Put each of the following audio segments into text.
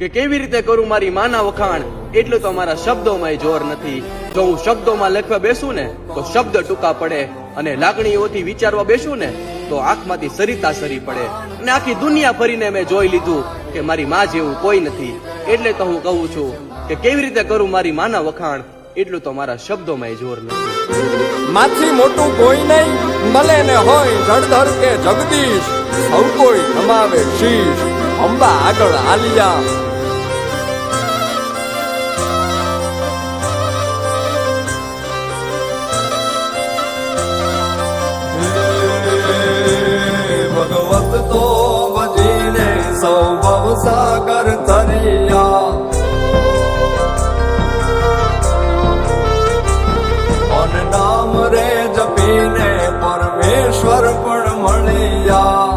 કે કેવી રીતે કરું મારી માના વખાણ, એટલું તો મારા શબ્દોમાં જોર નથી. જો હું શબ્દોમાં લખવા બેસું ને તો શબ્દ ટૂંકા પડે, અને લાગણીઓથી વિચારવા બેસું ને તો આંખમાંથી સરિતા સરી પડે. અને આખી દુનિયા ફરીને મેં જોઈ લીધું કે મારી માં જેવું કોઈ નથી. એટલે તો હું કહું છું કે કેવી રીતે કરું મારી માના વખાણ, એટલું તો મારા શબ્દોમાં જોર નથી. માથી મોટું કોઈ નહીં, ભલે ને હોય જળધર કે જગદીશ, સૌ કોઈ નમાવે શીશ, અંબા આગળ આલિયા. ભગવત તો ભજીને સૌ ભવસાગર તરિયા, નામ રે જપીને પરમેશ્વર પણ મળ્યા.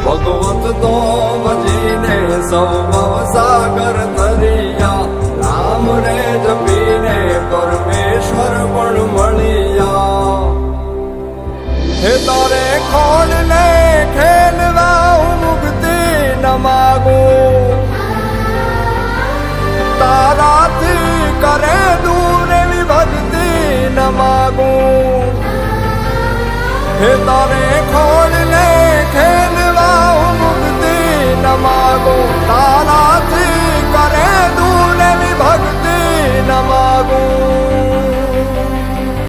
ભગવત તો ભજીને સૌ ભવસાગર તરિયા, નામ રે જપીને પરમેશ્વર પણ મળ્યા. હે તારે ખોલ ને ખેલવા હું મુક્તિ ન માગું, તારાથી કરે દૂર એવી ભક્તિ ન માગું. હે તારે ખોલ